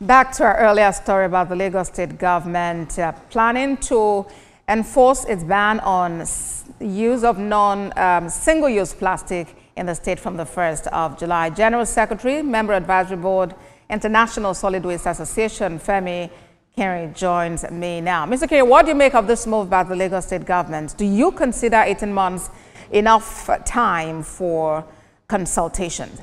Back to our earlier story about the Lagos State government planning to enforce its ban on use of single-use plastic in the state from the 1st of July. General Secretary, Member Advisory Board, International Solid Waste Association, Femi Kenry, joins me now. Mr. Kenry, what do you make of this move by the Lagos State government? Do you consider 18 months enough time for consultations?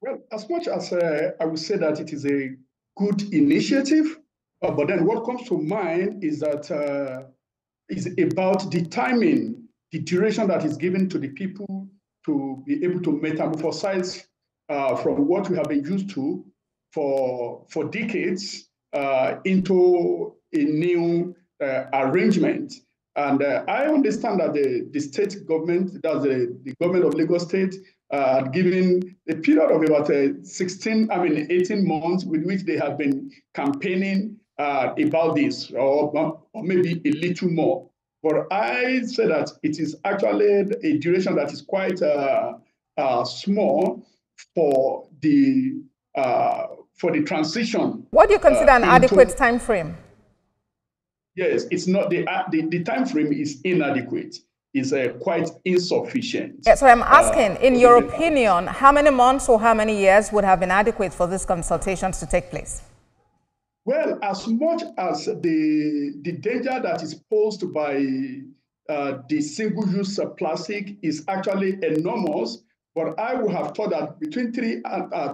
Well, as much as I would say that it is a good initiative, but then what comes to mind is that is about the timing, the duration that is given to the people to be able to metamorphosize from what we have been used to for decades into a new arrangement. And I understand that the state government, that's the government of Lagos State, given a period of about 18 months with which they have been campaigning about this, or maybe a little more. But I say that it is actually a duration that is quite small for the transition. What do you consider an adequate time frame? Yes, it's not the time frame is inadequate. Is quite insufficient. Yeah, so I'm asking, in your opinion, how many months or how many years would have been adequate for these consultations to take place? Well, as much as the danger that is posed by the single-use plastic is actually enormous, but I would have thought that between 3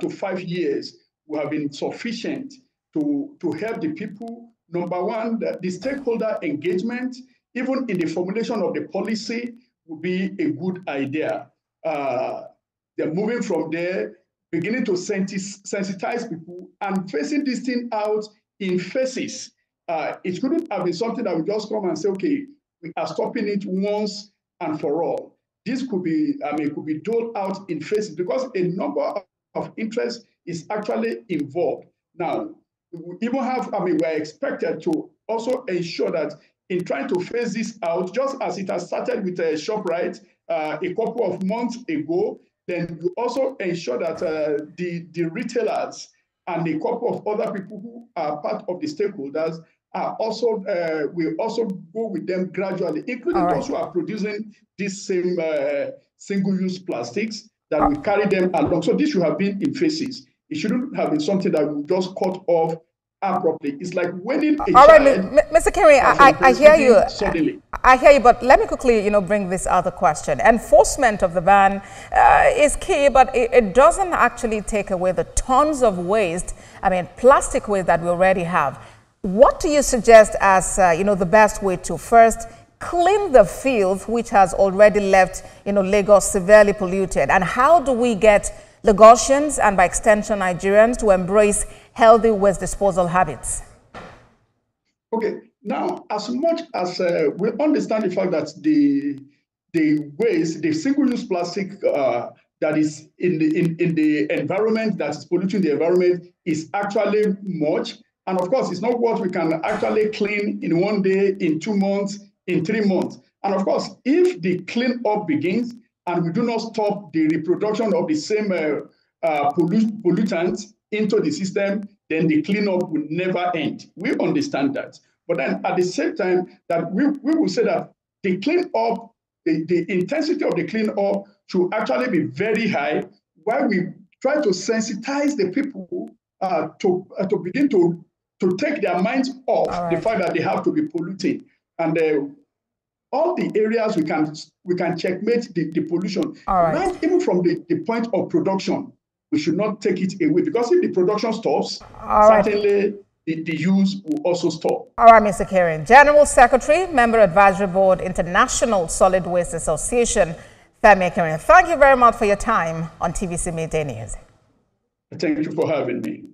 to 5 years would have been sufficient to help the people. Number one, the stakeholder engagement, even in the formulation of the policy, would be a good idea. They're moving from there, beginning to sensitize people and facing this thing out in phases. It couldn't have been something that we just come and say, okay, we are stopping it once and for all. This could be, it could be doled out in phases because a number of interests is actually involved. Now, we even have, we're expected to also ensure that in trying to phase this out, just as it has started with ShopRite a couple of months ago, then you also ensure that the retailers and a couple of other people who are part of the stakeholders are also will also go with them gradually, including those who are producing these same single-use plastics that will carry them along. So this should have been in phases. It shouldn't have been something that we just cut off abruptly. It's like winning a All child. Right, Mr. Kenry, I hear you. Suddenly. I hear you, but let me quickly, bring this other question. Enforcement of the ban is key, but it doesn't actually take away the tons of waste, plastic waste that we already have. What do you suggest as, the best way to first clean the field, which has already left, Lagos severely polluted? And how do we get Lagosians and by extension Nigerians to embrace healthy waste disposal habits? Okay, now as much as we understand the fact that the waste, the single-use plastic that is in the environment, that is polluting the environment, is actually much, and of course it's not what we can actually clean in 1 day, in 2 months, in 3 months. And of course, if the cleanup begins and we do not stop the reproduction of the same pollutants into the system, then the cleanup will never end. We understand that. But then at the same time, that we will say that the cleanup, the intensity of the cleanup should actually be very high, while we try to sensitize the people to begin to take their minds off the fact that they have to be polluting. And all the areas we can checkmate the pollution, right even from the point of production. We should not take it away, because if the production stops, certainly the use will also stop. All right, Mr. Kenry. General Secretary, Member Advisory Board, International Solid Waste Association, Femi Kenry. Thank you very much for your time on TVC Midday News. Thank you for having me.